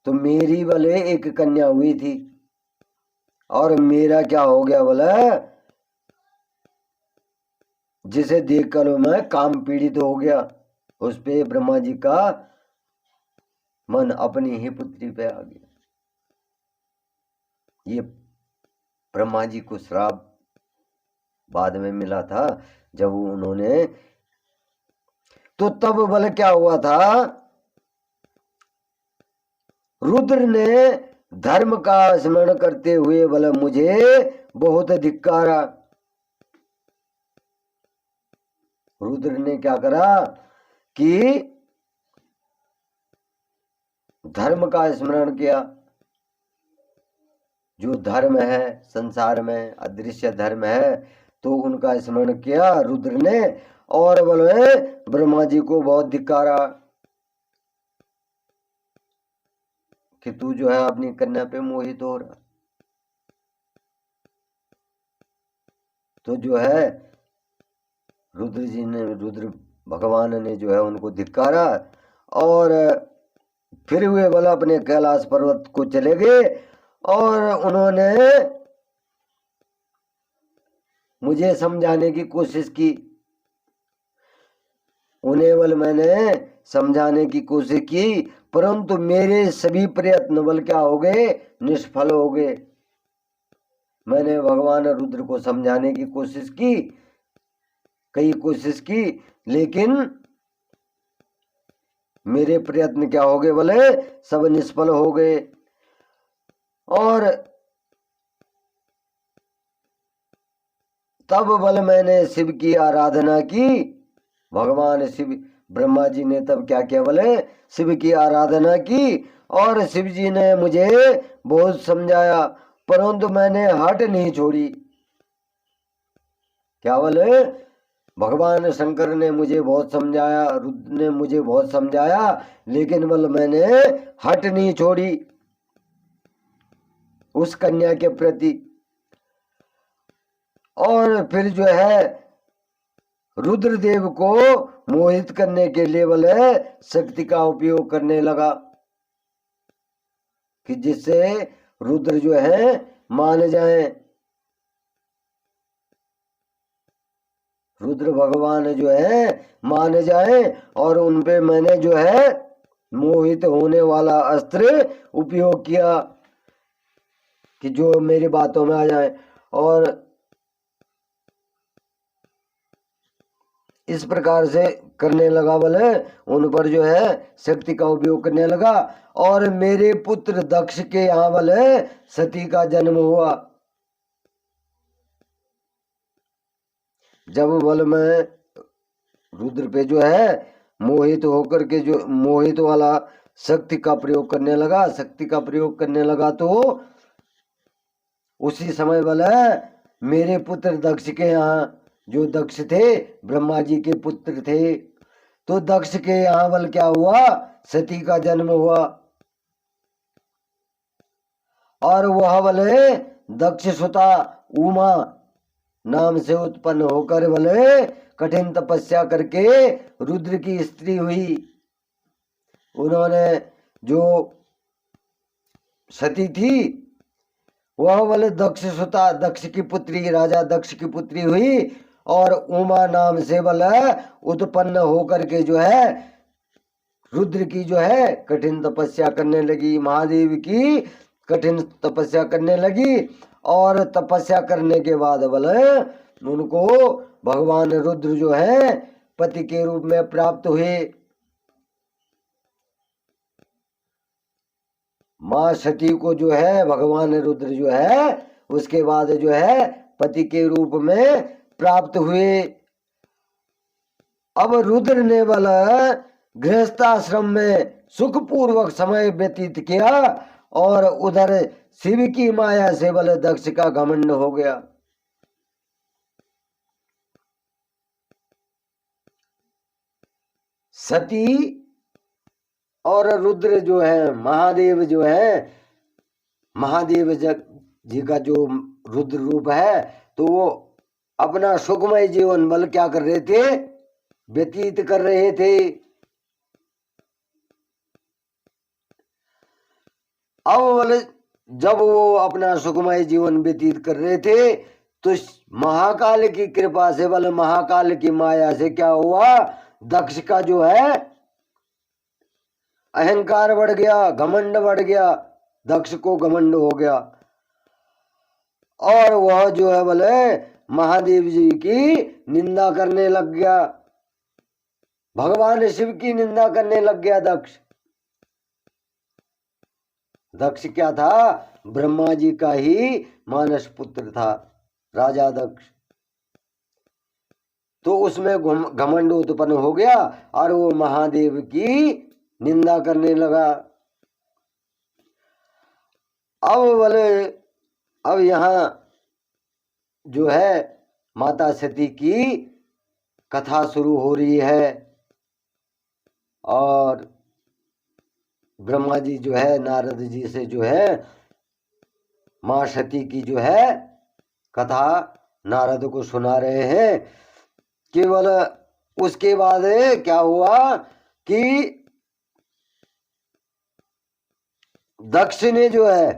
तो मेरी वाले एक कन्या हुई थी और मेरा क्या हो गया बोला, जिसे देखकर मैं काम पीड़ित हो गया। उस पे ब्रह्मा जी का मन अपनी ही पुत्री पे आ गया। ये ब्रह्मा जी को श्राप बाद में मिला था जब उन्होंने, तो तब बल क्या हुआ था, रुद्र ने धर्म का स्मरण करते हुए बल मुझे बहुत धिक्कारा। रुद्र ने क्या करा कि धर्म का स्मरण किया, जो धर्म है संसार में अदृश्य धर्म है, तो उनका स्मरण किया रुद्र ने और बोले ब्रह्मा जी को बहुत धिक्कारा कि तू जो है अपनी कन्या पे मोहित हो रहा। तो जो है रुद्र भगवान ने जो है उनको धिक्कारा और फिर वे बोला अपने कैलाश पर्वत को चले गए और उन्होंने मुझे समझाने की कोशिश की। उन्हें बल मैंने समझाने की कोशिश की, परंतु मेरे सभी प्रयत्न बल क्या हो गए, निष्फल हो गए। मैंने भगवान रुद्र को समझाने की कोशिश की, कई कोशिश की, लेकिन मेरे प्रयत्न क्या हो गए बोले, सब निष्फल हो गए। और तब बल मैंने शिव की आराधना की। भगवान शिव ब्रह्मा जी ने तब क्या किया बोले, शिव की आराधना की और शिव जी ने मुझे बहुत समझाया, परंतु मैंने हट नहीं छोड़ी। क्या बोले, भगवान शंकर ने मुझे बहुत समझाया, रुद्र ने मुझे बहुत समझाया, लेकिन बल मैंने हट नहीं छोड़ी उस कन्या के प्रति। और फिर जो है रुद्रदेव को मोहित करने के लिए बोले शक्ति का उपयोग करने लगा कि जिससे रुद्र जो है मान जाए। रुद्र भगवान जो है मान जाए और उनपे मैंने जो है मोहित होने वाला अस्त्र उपयोग किया कि जो मेरी बातों में आ जाए। और इस प्रकार से करने लगा बोले, उन पर जो है शक्ति का उपयोग करने लगा। और मेरे पुत्र दक्ष के यहाँ बोले सती का जन्म हुआ। जब बल में रुद्र पे जो है मोहित होकर के जो मोहित वाला शक्ति का प्रयोग करने लगा, शक्ति का प्रयोग करने लगा, तो उसी समय बल मेरे पुत्र दक्ष के यहाँ, जो दक्ष थे ब्रह्मा जी के पुत्र थे, तो दक्ष के यहाँ बल क्या हुआ, सती का जन्म हुआ। और वह बले दक्ष सुता उमा नाम से उत्पन्न होकर बले कठिन तपस्या करके रुद्र की स्त्री हुई। उन्होंने जो सती थी वह बोले दक्ष सुता, दक्ष की पुत्री, राजा दक्ष की पुत्री हुई और उमा नाम से बोले उत्पन्न होकर के जो है रुद्र की जो है कठिन तपस्या करने लगी, महादेव की कठिन तपस्या करने लगी। और तपस्या करने के बाद बोले उनको भगवान रुद्र जो है पति के रूप में प्राप्त हुए। मां सती को जो है भगवान रुद्र जो है उसके बाद जो है पति के रूप में प्राप्त हुए। अब रुद्र ने बोला गृहस्थाश्रम में सुखपूर्वक समय व्यतीत किया और उधर शिव की माया से बोले दक्ष का घमंड हो गया। सती और रुद्र जो है महादेव जो है, महादेव जी का जो रुद्र रूप है तो वो अपना सुखमय जीवन बल क्या कर रहे थे, व्यतीत कर रहे थे। अब बोले जब वो अपना सुखमय जीवन व्यतीत कर रहे थे तो महाकाल की कृपा से बोले महाकाल की माया से क्या हुआ, दक्ष का जो है अहंकार बढ़ गया, घमंड बढ़ गया, दक्ष को घमंड हो गया और वह जो है बोले महादेव जी की निंदा करने लग गया, भगवान शिव की निंदा करने लग गया दक्ष। दक्ष क्या था, ब्रह्मा जी का ही मानस पुत्र था राजा दक्ष। तो उसमें घमंड उत्पन्न हो गया और वो महादेव की निंदा करने लगा। अब बोले अब यहां जो है माता सती की कथा शुरू हो रही है और ब्रह्मा जी जो है नारद जी से जो है मां सती की जो है कथा नारद को सुना रहे हैं। केवल उसके बाद क्या हुआ कि दक्ष ने जो है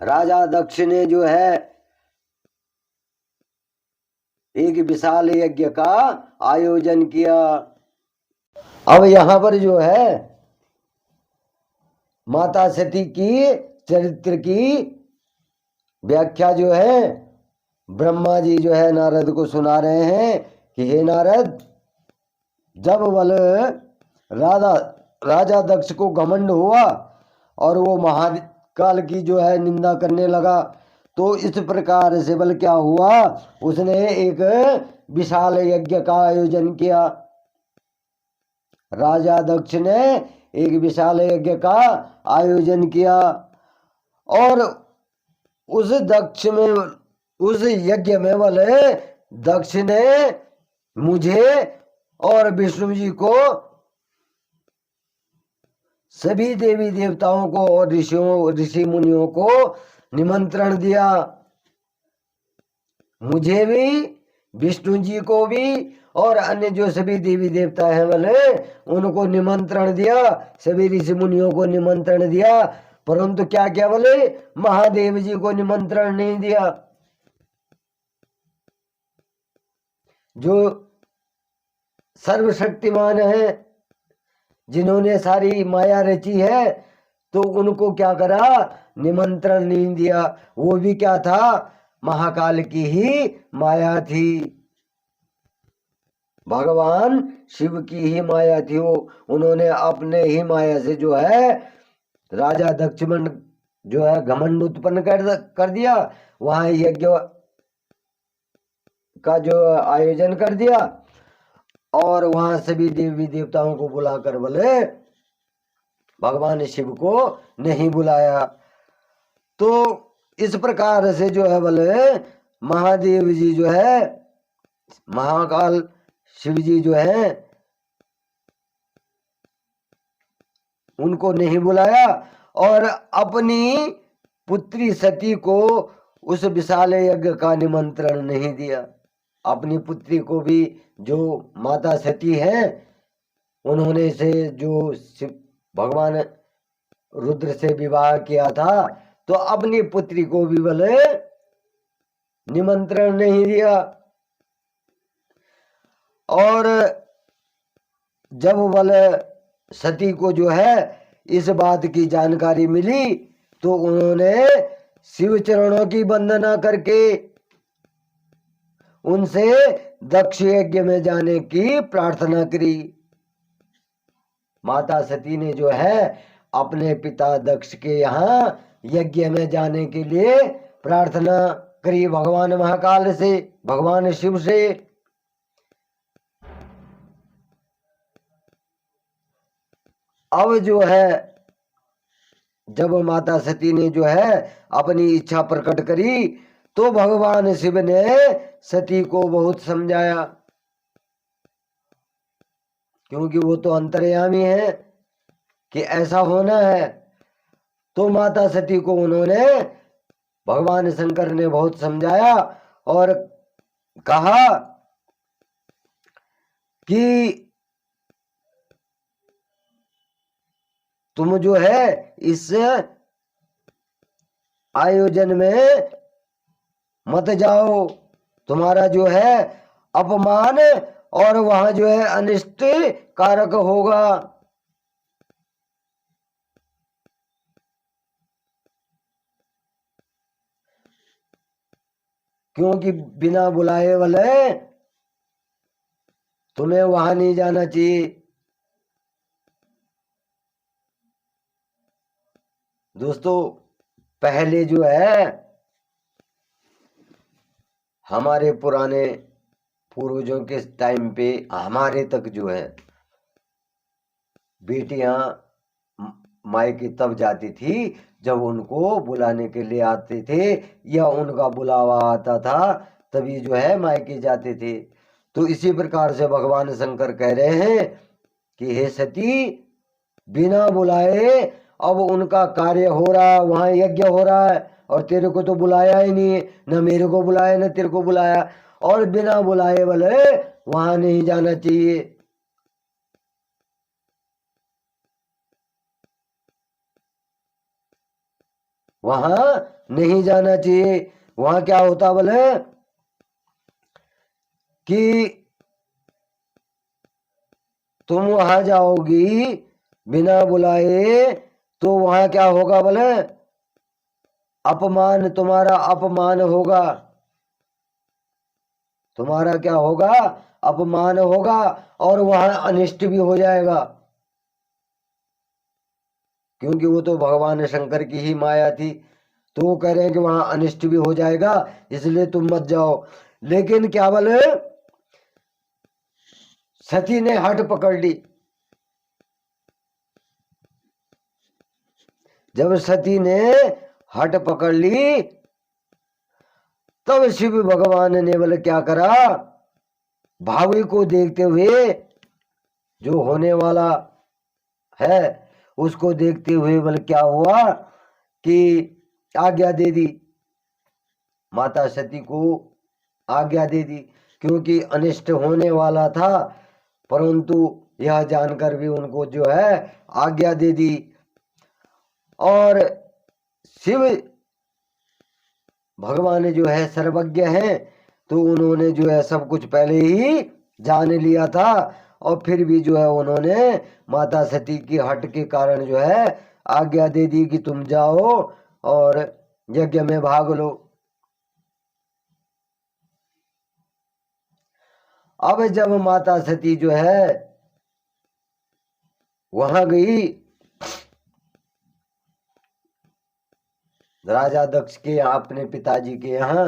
राजा दक्ष ने जो है एक विशाल यज्ञ का आयोजन किया। अब यहां पर जो है माता सती की चरित्र की व्याख्या जो है ब्रह्मा जी जो है नारद को सुना रहे हैं कि हे नारद, जब बल राजा दक्ष को घमंड हुआ और वो महाकाल की जो है निंदा करने लगा तो इस प्रकार से बल क्या हुआ, उसने एक विशाल यज्ञ का आयोजन किया। राजा दक्ष ने एक विशाल यज्ञ का आयोजन किया और उस यज्ञ में बोले दक्ष ने मुझे और विष्णु जी को, सभी देवी देवताओं को और ऋषि मुनियों को निमंत्रण दिया। मुझे भी, विष्णु जी को भी और अन्य जो सभी देवी देवता हैं बोले उनको निमंत्रण दिया, सभी ऋषि मुनियों को निमंत्रण दिया, परंतु क्या क्या बोले महादेव जी को निमंत्रण नहीं दिया। जो सर्वशक्तिमान है, जिन्होंने सारी माया रची है, तो उनको क्या करा, निमंत्रण नहीं दिया। वो भी क्या था, महाकाल की ही माया थी, भगवान शिव की ही माया थी। वो उन्होंने अपने ही माया से जो है राजा दक्षमण जो है घमंड उत्पन्न कर दिया, वहां यज्ञ का जो आयोजन कर दिया और वहां सभी देवी देवताओं को बुलाकर बोले भगवान शिव को नहीं बुलाया। तो इस प्रकार से जो है बोले महादेव जी जो है, महाकाल शिव जी जो है उनको नहीं बुलाया और अपनी पुत्री सती को उस विशाल यज्ञ का निमंत्रण नहीं दिया। अपनी पुत्री को भी, जो माता सती है, उन्होंने से जो भगवान रुद्र से विवाह किया था, तो अपनी पुत्री को भी भले निमंत्रण नहीं दिया। और जब भले सती को जो है इस बात की जानकारी मिली, तो उन्होंने शिव चरणों की वंदना करके उनसे दक्ष यज्ञ में जाने की प्रार्थना करी। माता सती ने जो है अपने पिता दक्ष के यहाँ यज्ञ में जाने के लिए प्रार्थना करी भगवान महाकाल से, भगवान शिव से। अब जो है जब माता सती ने जो है अपनी इच्छा प्रकट करी, तो भगवान शिव ने सती को बहुत समझाया, क्योंकि वो तो अंतर्यामी है कि ऐसा होना है। तो माता सती को उन्होंने भगवान शंकर ने बहुत समझाया और कहा कि तुम जो है इस आयोजन में मत जाओ, तुम्हारा जो है अपमान और वहां जो है अनिष्ट कारक होगा। क्योंकि बिना बुलाए वाले तुम्हें वहां नहीं जाना चाहिए। दोस्तों, पहले जो है हमारे पुराने पूर्वजों के टाइम पे हमारे तक जो है बेटियां मायके तब जाती थी जब उनको बुलाने के लिए आते थे, या उनका बुलावा आता था तभी जो है मायके जाते थे। तो इसी प्रकार से भगवान शंकर कह रहे हैं कि हे सती, बिना बुलाए अब उनका कार्य हो रहा है, वहां यज्ञ हो रहा है, और तेरे को तो बुलाया ही नहीं, न मेरे को बुलाया न तेरे को बुलाया, और बिना बुलाए वाले वहां नहीं जाना चाहिए। वहां नहीं जाना चाहिए। वहां क्या होता बोले कि तुम वहां जाओगी बिना बुलाए, तो वहां क्या होगा बोले अपमान, तुम्हारा अपमान होगा। तुम्हारा क्या होगा? अपमान होगा, और वहां अनिष्ट भी हो जाएगा, क्योंकि वो तो भगवान शंकर की ही माया थी। तो वो कह रहे हैं कि वहां अनिष्ट भी हो जाएगा, इसलिए तुम मत जाओ। लेकिन क्या बोले, सती ने हट पकड़ ली। जब सती ने हट पकड़ ली, तब शिव भगवान ने बोले क्या करा, भावी को देखते हुए, जो होने वाला है उसको देखते हुए बोले क्या हुआ कि आज्ञा दे दी, माता सती को आज्ञा दे दी, क्योंकि अनिष्ट होने वाला था, परंतु यह जानकर भी उनको जो है आज्ञा दे दी। और शिव भगवान जो है सर्वज्ञ हैं, तो उन्होंने जो है सब कुछ पहले ही जान लिया था, और फिर भी जो है उन्होंने माता सती की हट के कारण जो है आज्ञा दे दी कि तुम जाओ और यज्ञ में भाग लो। अब जब माता सती जो है वहां गई, राजा दक्ष के यहाँ, अपने पिताजी के यहाँ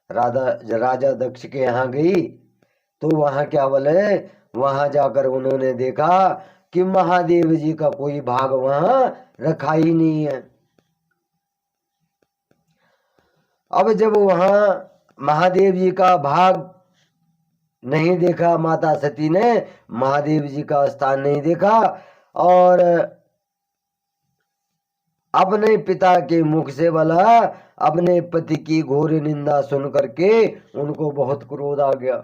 राजा दक्ष के यहाँ गई, तो वहां क्या बोले, वहां जाकर उन्होंने देखा कि महादेव जी का कोई भाग वहां रखा ही नहीं है। अब जब वहां महादेव जी का भाग नहीं देखा, माता सती ने महादेव जी का स्थान नहीं देखा, और अपने पिता के मुख से बोला, अपने पति की घोर निंदा सुन करके उनको बहुत क्रोध आ गया।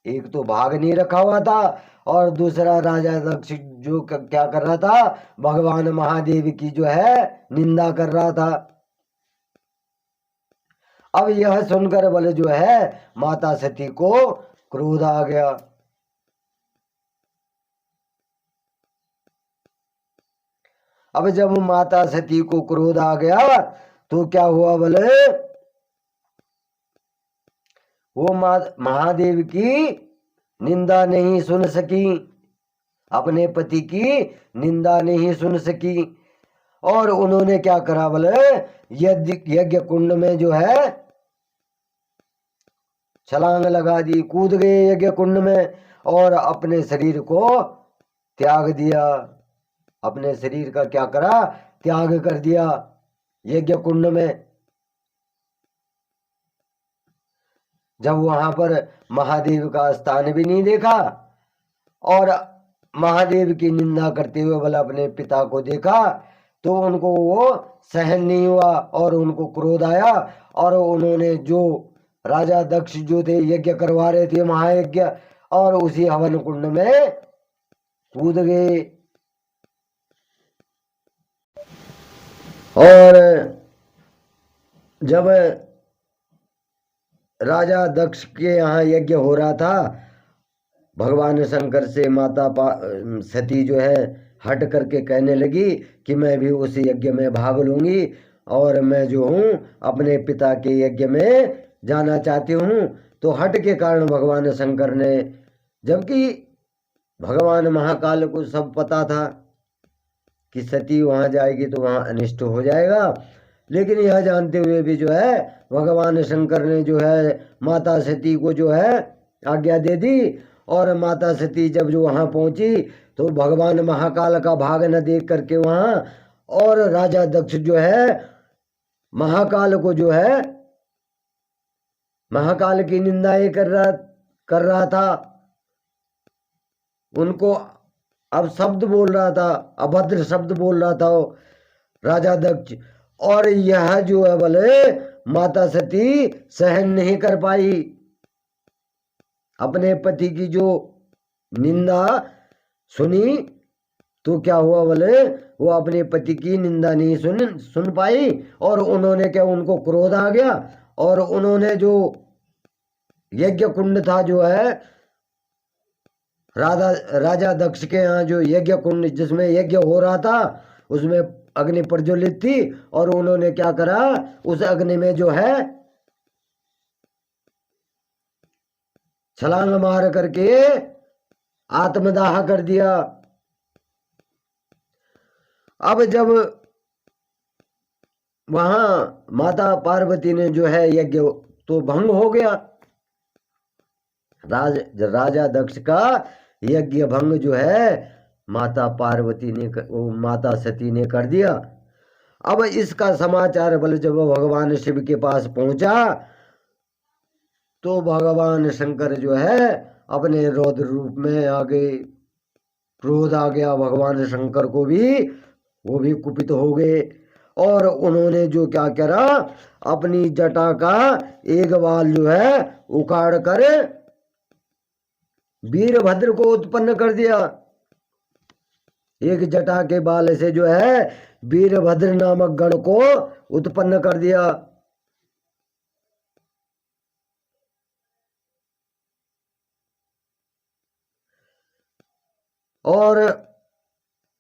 एक तो भाग नहीं रखा हुआ था, और दूसरा राजा दक्ष जो क्या कर रहा था, भगवान महादेव की जो है निंदा कर रहा था। अब यह सुनकर बोले जो है माता सती को क्रोध आ गया। अब जब माता सती को क्रोध आ गया तो क्या हुआ बोले, वो महादेव की निंदा नहीं सुन सकी, अपने पति की निंदा नहीं सुन सकी, और उन्होंने क्या करा बोले, यज्ञ कुंड में जो है छलांग लगा दी, कूद गए यज्ञ कुंड में, और अपने शरीर को त्याग दिया। अपने शरीर का क्या करा, त्याग कर दिया यज्ञ कुंड में। जब वहां पर महादेव का स्थान भी नहीं देखा, और महादेव की निंदा करते हुए बोला अपने पिता को देखा, तो उनको वो सहन नहीं हुआ और उनको क्रोध आया, और उन्होंने जो राजा दक्ष जो थे यज्ञ करवा रहे थे महायज्ञ, और उसी हवन कुंड में कूद गए। और जब राजा दक्ष के यहाँ यज्ञ हो रहा था, भगवान शंकर से माता सती जो है हट करके कहने लगी कि मैं भी उस यज्ञ में भाग लूंगी, और मैं जो हूँ अपने पिता के यज्ञ में जाना चाहती हूँ। तो हट के कारण भगवान शंकर ने, जबकि भगवान महाकाल को सब पता था कि सती वहां जाएगी तो वहां अनिष्ट हो जाएगा, लेकिन यह जानते हुए भी जो है भगवान शंकर ने जो है माता सती को जो है आज्ञा दे दी। और माता सती जब जो वहां पहुंची तो भगवान महाकाल का भाग न देख करके वहां, और राजा दक्ष जो है महाकाल को जो है महाकाल की निंदा ये कर रहा था, उनको अब शब्द बोल रहा था, अभद्र शब्द बोल रहा था वो राजा दक्ष। और यह जो है बोले माता सती सहन नहीं कर पाई, अपने पति की जो निंदा सुनी, तो क्या हुआ बोले वो अपने पति की निंदा नहीं सुन पाई, और उन्होंने क्या, उनको क्रोध आ गया, और उन्होंने जो यज्ञ कुंड था जो है राजा दक्ष के यहाँ जो यज्ञ कुंड जिसमें यज्ञ हो रहा था उसमें अग्नि प्रज्वलित थी, और उन्होंने क्या करा, उस अग्नि में जो है छलांग मार करके आत्मदाह कर दिया। अब जब वहां माता पार्वती ने जो है यज्ञ तो भंग हो गया, राजा दक्ष का यज्ञ भंग जो है माता पार्वती ने माता सती ने कर दिया। अब इसका समाचार बल जब भगवान शिव के पास पहुंचा तो भगवान शंकर जो है अपने रौद्र रूप में आ गए, क्रोध आ गया भगवान शंकर को भी, वो भी कुपित हो गए, और उन्होंने जो क्या करा, अपनी जटा का एक बाल जो है उखाड़ कर वीरभद्र को उत्पन्न कर दिया। एक जटा के बाल से जो है वीरभद्र नामक गण को उत्पन्न कर दिया। और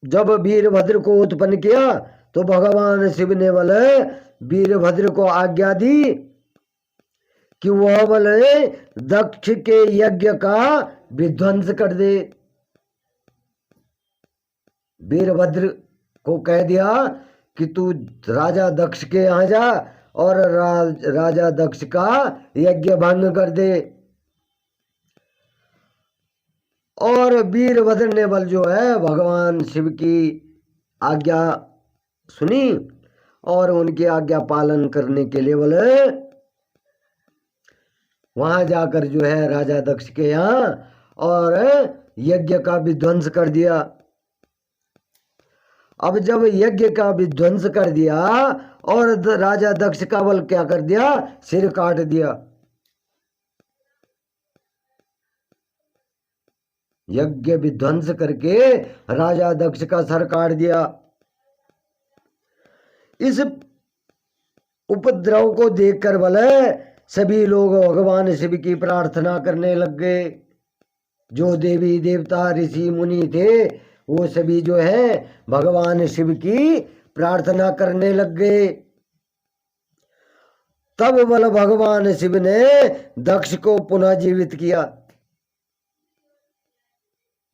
जब वीरभद्र को उत्पन्न किया तो भगवान शिव ने बोले वीरभद्र को आज्ञा दी कि वह बोले दक्ष के यज्ञ का विध्वंस कर दे। वीरभद्र को कह दिया कि तू राजा दक्ष के यहाँ जा और राजा दक्ष का यज्ञ भंग कर दे। और वीरभद्र ने बल जो है भगवान शिव की आज्ञा सुनी और उनकी आज्ञा पालन करने के लिए बोले वहां जाकर जो है राजा दक्ष के यहाँ और यज्ञ का विध्वंस कर दिया। अब जब यज्ञ का विध्वंस कर दिया और राजा दक्ष का बल क्या कर दिया, सिर काट दिया। यज्ञ विध्वंस करके राजा दक्ष का सर काट दिया। इस उपद्रव को देखकर बोले सभी लोग भगवान शिव की प्रार्थना करने लग गए। जो देवी देवता ऋषि मुनि थे वो सभी जो है भगवान शिव की प्रार्थना करने लग गए। तब बल भगवान शिव ने दक्ष को पुनः जीवित किया।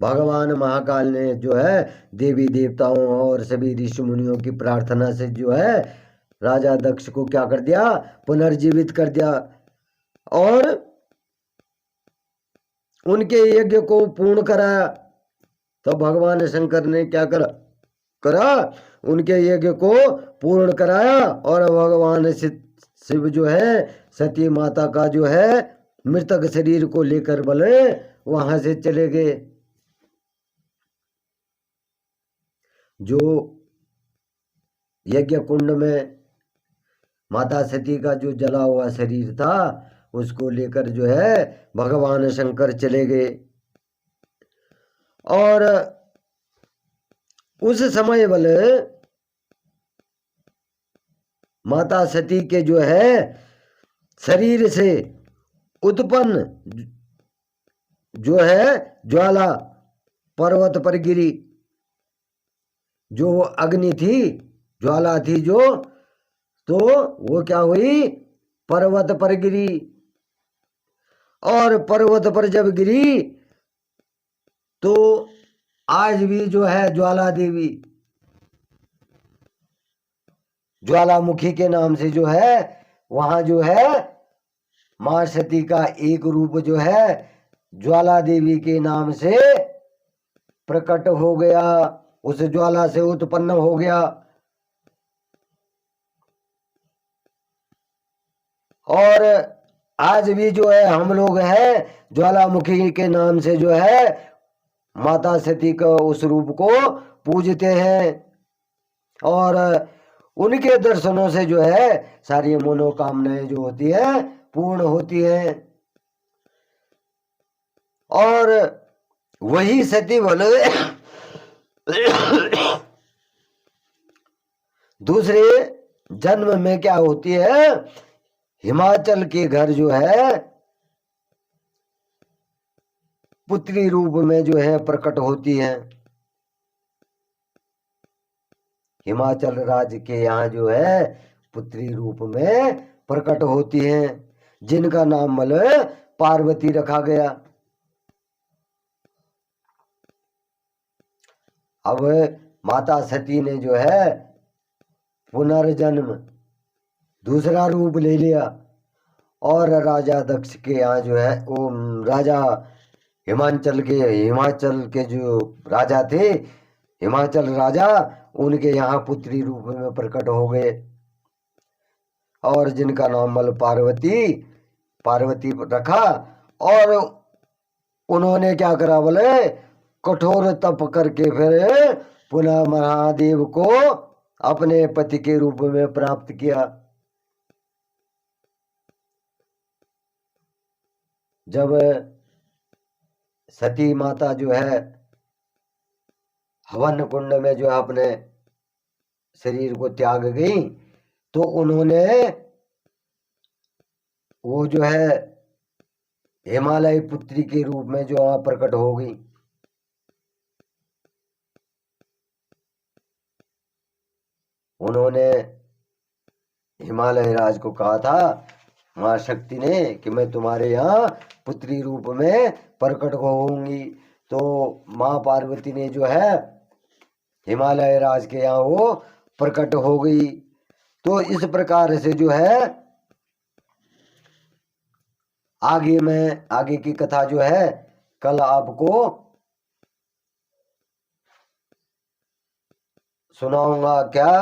भगवान महाकाल ने जो है देवी देवताओं और सभी ऋषि मुनियों की प्रार्थना से जो है राजा दक्ष को क्या कर दिया, पुनर्जीवित कर दिया और उनके यज्ञ को पूर्ण कराया। तो भगवान शंकर ने क्या करा उनके यज्ञ को पूर्ण कराया और भगवान शिव जो है सती माता का जो है मृतक शरीर को लेकर बोले वहां से चले गए। जो यज्ञ कुंड में माता सती का जो जला हुआ शरीर था उसको लेकर जो है भगवान शंकर चले गए। और उस समय बोले माता सती के जो है शरीर से उत्पन्न जो है ज्वाला पर्वत पर गिरी। जो अग्नि थी ज्वाला थी जो, तो वो क्या हुई पर्वत पर गिरी। और पर्वत पर जब गिरी तो आज भी जो है ज्वाला देवी ज्वालामुखी के नाम से जो है वहां जो है मां सती का एक रूप जो है ज्वाला देवी के नाम से प्रकट हो गया, उस ज्वाला से उत्पन्न हो गया। और आज भी जो है हम लोग हैं ज्वालामुखी के नाम से जो है माता सती का उस रूप को पूजते हैं और उनके दर्शनों से जो है सारी मनोकामनाएं जो होती है पूर्ण होती है। और वही सती बोले दूसरे जन्म में क्या होती है, हिमाचल के घर जो है पुत्री रूप में जो है प्रकट होती है। हिमाचल राज्य के यहाँ जो है पुत्री रूप में प्रकट होती हैं जिनका नाम मल पार्वती रखा गया। अब माता सती ने जो है पुनर्जन्म दूसरा रूप ले लिया और राजा दक्ष के यहाँ जो है वो राजा हिमाचल के जो राजा थे हिमाचल राजा उनके यहाँ पुत्री रूप में प्रकट हो गए और जिनका नाम मल पार्वती रखा। और उन्होंने क्या करा बोले कठोर तप करके फिर पुनः महादेव को अपने पति के रूप में प्राप्त किया। जब सती माता जो है हवन कुंड में जो अपने शरीर को त्याग गई तो उन्होंने वो जो है हिमालय पुत्री के रूप में जो प्रकट हो गई। उन्होंने हिमालय राज को कहा था मां शक्ति ने कि मैं तुम्हारे यहाँ पुत्री रूप में प्रकट होऊंगी। तो मां पार्वती ने जो है हिमालय राज के यहाँ वो प्रकट हो गई। तो इस प्रकार से जो है आगे की कथा जो है कल आपको सुनाऊंगा। क्या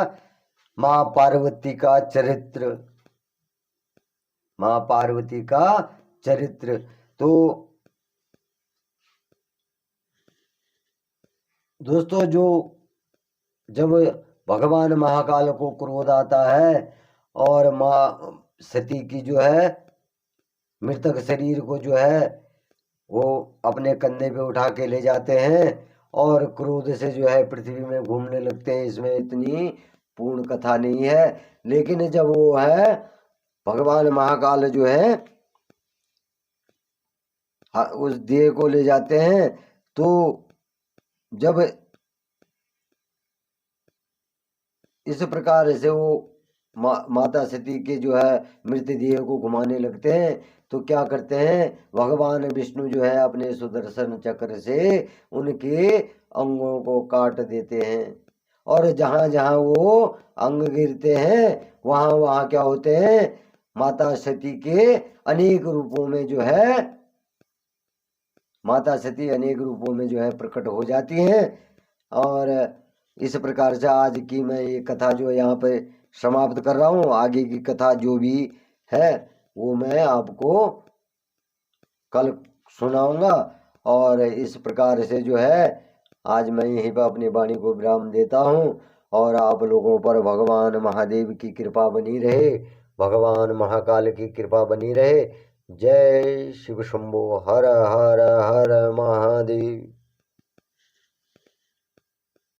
मां पार्वती का चरित्र, मां पार्वती का चरित्र। तो दोस्तों जो जब भगवान महाकाल को क्रोध आता है और मां सती की जो है मृतक शरीर को जो है वो अपने कंधे पे उठा के ले जाते हैं और क्रोध से जो है पृथ्वी में घूमने लगते हैं। इसमें इतनी पूर्ण कथा नहीं है, लेकिन जब वो है भगवान महाकाल जो है उस देह को ले जाते हैं, तो जब इस प्रकार से वो माता सती के जो है मृतदेह को घुमाने लगते हैं, तो क्या करते हैं भगवान विष्णु जो है अपने सुदर्शन चक्र से उनके अंगों को काट देते हैं। और जहां जहां वो अंग गिरते हैं वहां वहां क्या होते हैं, माता सती के अनेक रूपों में जो है माता सती अनेक रूपों में जो है प्रकट हो जाती हैं। और इस प्रकार से आज की मैं ये कथा जो यहाँ पे समाप्त कर रहा हूँ। आगे की कथा जो भी है वो मैं आपको कल सुनाऊंगा। और इस प्रकार से जो है आज मैं यहीं पर अपनी वाणी को विराम देता हूँ। और आप लोगों पर भगवान महादेव की कृपा बनी रहे, भगवान महाकाल की कृपा बनी रहे। जय शिव शंभो, हर हर हर